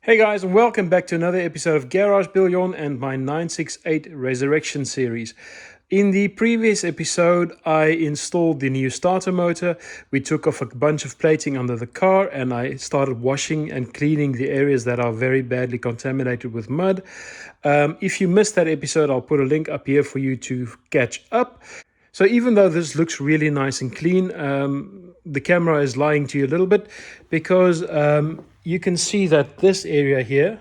Hey guys, and welcome back to another episode of Garage Biljon and my 968 Resurrection series. In the previous episode, I installed the new starter motor. We took off a bunch of plating under the car and I started washing and cleaning the areas that are very badly contaminated with mud. If you missed that episode, I'll put a link up here for you to catch up. So even though this looks really nice and clean, the camera is lying to you a little bit because you can see that this area here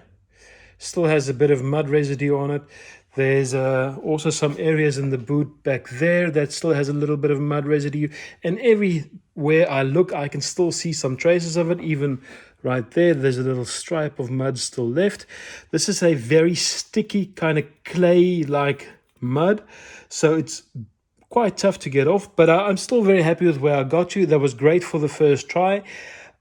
still has a bit of mud residue on it. There's also some areas in the boot back there that still has a little bit of mud residue. And everywhere I look, I can still see some traces of it. Even right there, there's a little stripe of mud still left. This is a very sticky kind of clay-like mud. So it's quite tough to get off, but I'm still very happy with where I got to. That was great for the first try.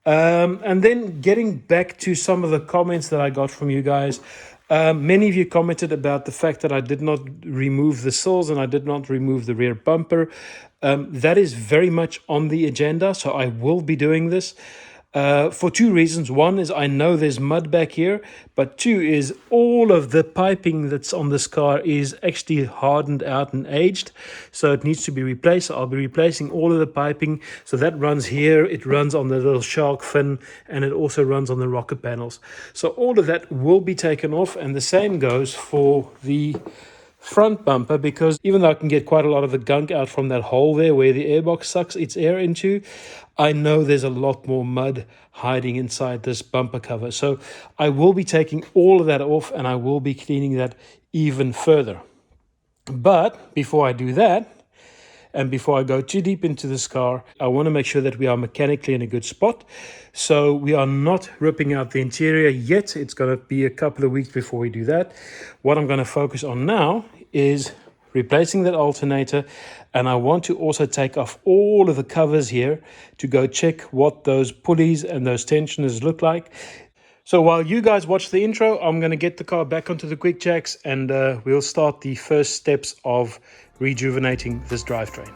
And then getting back to some of the comments that I got from you guys. Many of you commented about the fact that I did not remove the sills and I did not remove the rear bumper. That is very much on the agenda, so I will be doing this. For two reasons. One is I know there's mud back here, but two is all of the piping that's on this car is actually hardened out and aged, so it needs to be replaced. I'll be replacing all of the piping. So that runs here, it runs on the little shark fin, and it also runs on the rocker panels. So all of that will be taken off, and the same goes for the front bumper, because even though I can get quite a lot of the gunk out from that hole there where the airbox sucks its air into, I know there's a lot more mud hiding inside this bumper cover. So I will be taking all of that off and I will be cleaning that even further. But before I do that, and before I go too deep into this car, I want to make sure that we are mechanically in a good spot. So we are not ripping out the interior yet. It's going to be a couple of weeks before we do that. What I'm going to focus on now is replacing that alternator. And I want to also take off all of the covers here to go check what those pulleys and those tensioners look like. So while you guys watch the intro, I'm going to get the car back onto the quick jacks and we'll start the first steps of rejuvenating this drivetrain.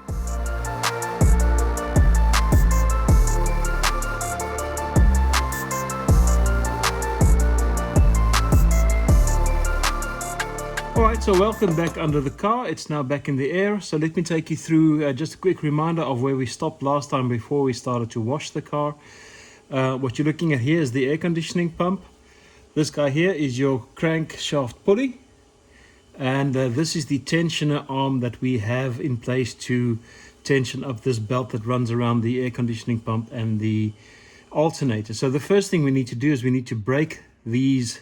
Alright, so welcome back under the car. It's now back in the air. So let me take you through just a quick reminder of where we stopped last time before we started to wash the car. What you're looking at here is the air conditioning pump. This guy here is your crankshaft pulley. And this is the tensioner arm that we have in place to tension up this belt that runs around the air conditioning pump and the alternator. So the first thing we need to do is we need to break these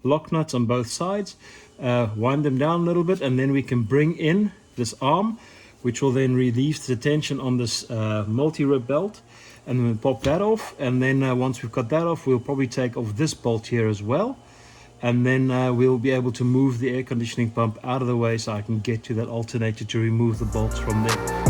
lock nuts on both sides, wind them down a little bit, and then we can bring in this arm, which will then relieve the tension on this multi-rib belt. And then we'll pop that off, and then once we've got that off, we'll probably take off this bolt here as well. And then we'll be able to move the air conditioning pump out of the way so I can get to that alternator to remove the bolts from there.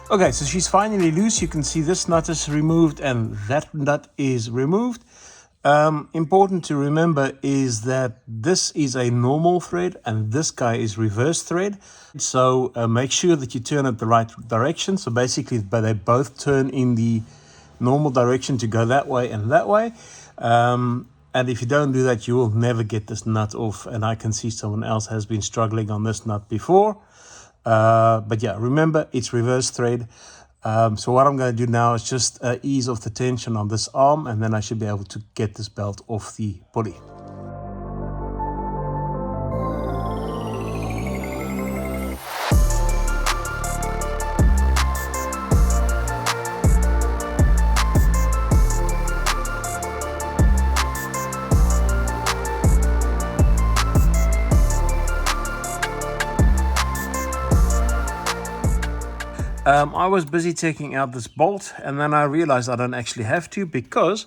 Okay, so she's finally loose. You can see this nut is removed and that nut is removed. Important to remember is that this is a normal thread and this guy is reverse thread. So make sure that you turn it the right direction. So basically they both turn in the normal direction to go that way and that way. And if you don't do that, you will never get this nut off. And I can see someone else has been struggling on this nut before. But yeah, remember it's reverse thread. So what I'm going to do now is just ease off the tension on this arm, and then I should be able to get this belt off the pulley. I was busy taking out this bolt, and then I realized I don't actually have to, because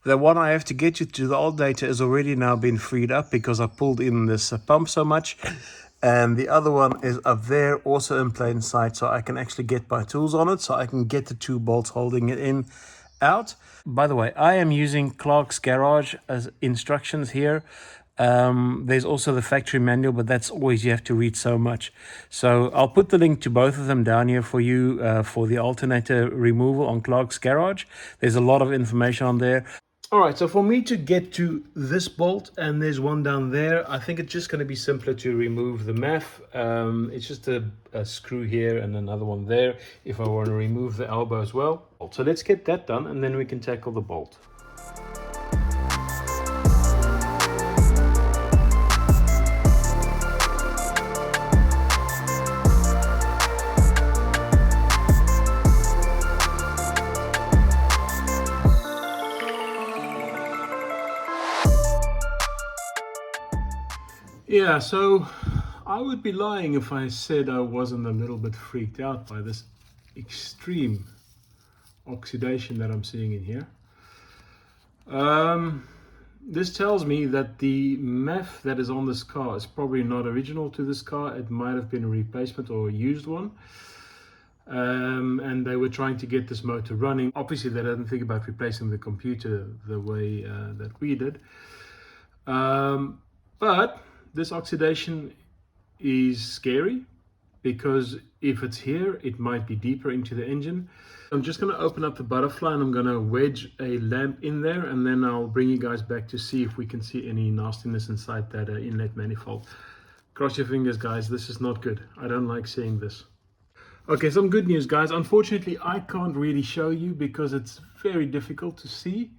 the one I have to get you to the alternator has already now been freed up because I pulled in this pump so much. And the other one is up there, also in plain sight, so I can actually get my tools on it, so I can get the 2 bolts holding it in out. By the way, I am using Clark's Garage as instructions here. There's also the factory manual, but that's always, you have to read so much. So I'll put the link to both of them down here for you for the alternator removal on Clark's Garage. There's a lot of information on there. All right, so for me to get to this bolt, and there's one down there, I think it's just going to be simpler to remove the MAF. It's just a screw here and another one there if I want to remove the elbow as well. So let's get that done, and then we can tackle the bolt. Yeah, so I would be lying if I said I wasn't a little bit freaked out by this extreme oxidation that I'm seeing in here. This tells me that the MAF that is on this car is probably not original to this car. It might have been a replacement or a used one. And they were trying to get this motor running. Obviously, they didn't think about replacing the computer the way that we did. But this oxidation is scary, because if it's here, it might be deeper into the engine. I'm just going to open up the butterfly and I'm going to wedge a lamp in there, and then I'll bring you guys back to see if we can see any nastiness inside that inlet manifold. Cross your fingers, guys. This is not good. I don't like seeing this. Okay, some good news, guys. Unfortunately, I can't really show you because it's very difficult to see.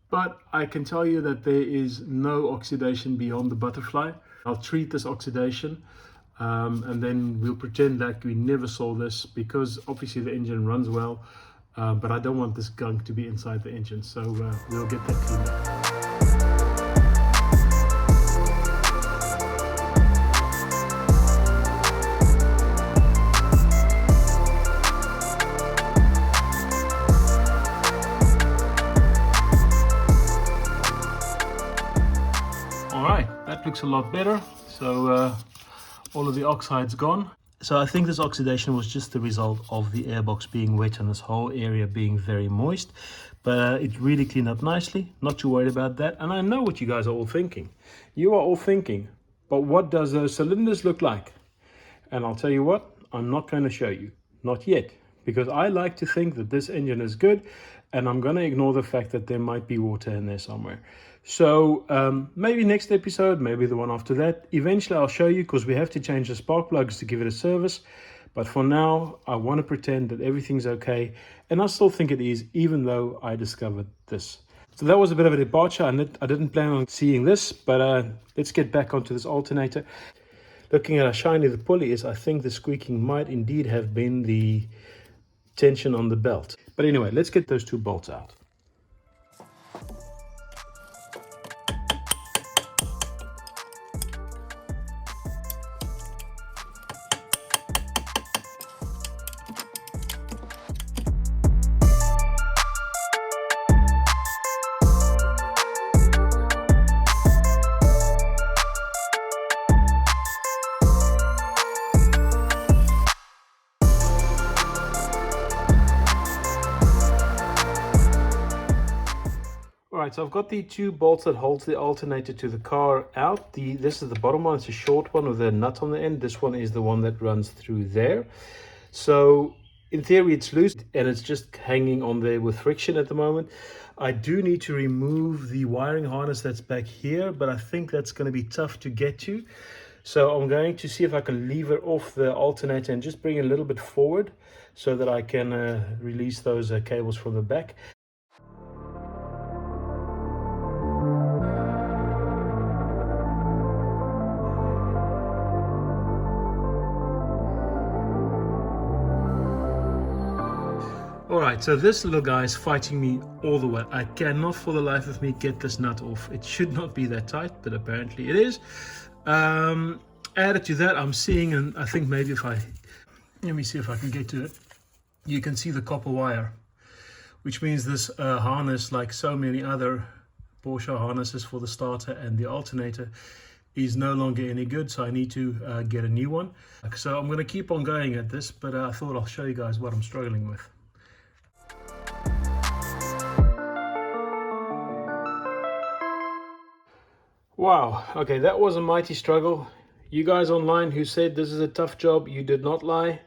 But I can tell you that there is no oxidation beyond the butterfly. I'll treat this oxidation and then we'll pretend that we never saw this, because obviously the engine runs well, but I don't want this gunk to be inside the engine. So we'll get that cleaned up. Looks a lot better. So all of the oxide's gone. So I think this oxidation was just the result of the airbox being wet and this whole area being very moist, but it really cleaned up nicely. Not too worried about that. And I know what you guys are all thinking. You are all thinking, but what does those cylinders look like? And I'll tell you what, I'm not going to show you, not yet, because I like to think that this engine is good, and I'm going to ignore the fact that there might be water in there somewhere. So maybe next episode, maybe the one after that, eventually I'll show you, because we have to change the spark plugs to give it a service. But for now, I want to pretend that everything's okay, and I still think it is, even though I discovered this. So that was a bit of a departure. I didn't plan on seeing this, but let's get back onto this alternator. Looking at how shiny the pulley is, I think the squeaking might indeed have been the tension on the belt. But anyway, let's get those 2 bolts out. Alright, so I've got the 2 bolts that holds the alternator to the car out. This is the bottom one. It's a short one with a nut on the end. This one is the one that runs through there. So in theory it's loose and it's just hanging on there with friction at the moment. I do need to remove the wiring harness that's back here, but I think that's going to be tough to get to. So I'm going to see if I can lever off the alternator and just bring it a little bit forward so that I can release those cables from the back. Alright, so this little guy is fighting me all the way. I cannot for the life of me get this nut off. It should not be that tight, but apparently it is. Added to that, I'm seeing, and I think maybe if let me see if I can get to it. you can see the copper wire, which means this harness, like so many other Porsche harnesses for the starter and the alternator, is no longer any good, so I need to get a new one. So I'm going to keep on going at this, but I thought I'll show you guys what I'm struggling with. Wow, okay, that was a mighty struggle. You guys online who said this is a tough job, you did not lie.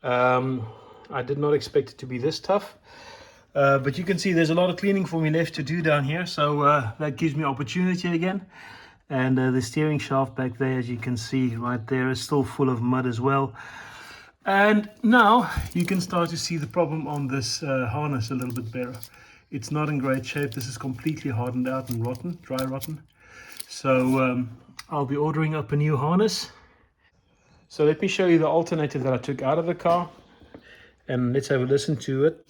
I did not expect it to be this tough. But you can see there's a lot of cleaning for me left to do down here, so that gives me opportunity again. And the steering shaft back there, as you can see right there, is still full of mud as well. And now you can start to see the problem on this harness a little bit better. It's not in great shape. This is completely hardened out and rotten, dry rotten. So I'll be ordering up a new harness. So let me show you the alternator that I took out of the car, and let's have a listen to it.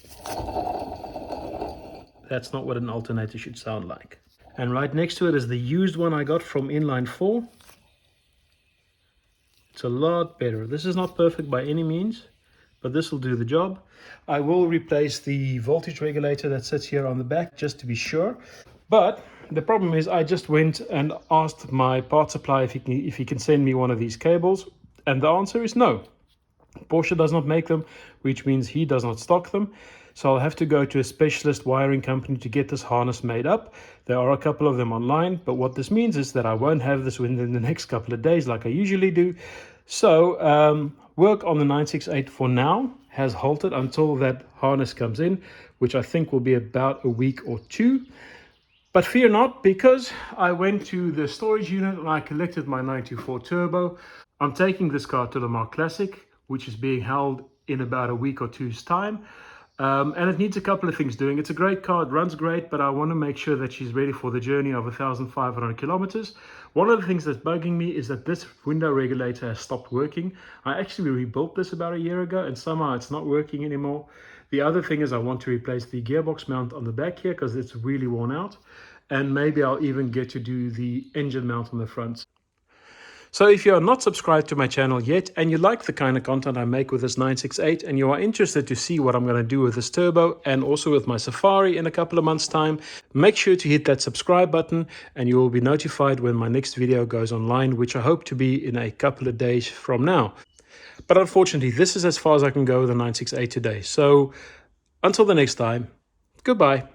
That's not what an alternator should sound like. And right next to it is the used one I got from Inline 4. It's a lot better. This is not perfect by any means, but this will do the job. I will replace the voltage regulator that sits here on the back just to be sure. But the problem is I just went and asked my part supplier if he can send me one of these cables, and the answer is no. Porsche does not make them, which means he does not stock them. So I'll have to go to a specialist wiring company to get this harness made up. There are a couple of them online, but what this means is that I won't have this within the next couple of days like I usually do. So work on the 968 for now has halted until that harness comes in, which I think will be about a week or two. But fear not, because I went to the storage unit and I collected my 924 Turbo. I'm taking this car to the Mark Classic, which is being held in about a week or two's time. And it needs a couple of things doing. It's a great car, it runs great, but I want to make sure that she's ready for the journey of 1,500 kilometers. One of the things that's bugging me is that this window regulator has stopped working. I actually rebuilt this about a year ago and somehow it's not working anymore. The other thing is I want to replace the gearbox mount on the back here because it's really worn out. And maybe I'll even get to do the engine mount on the front. So if you are not subscribed to my channel yet and you like the kind of content I make with this 968 and you are interested to see what I'm going to do with this turbo and also with my Safari in a couple of months time, make sure to hit that subscribe button and you will be notified when my next video goes online, which I hope to be in a couple of days from now. But unfortunately, this is as far as I can go with the 968 today. So until the next time, goodbye.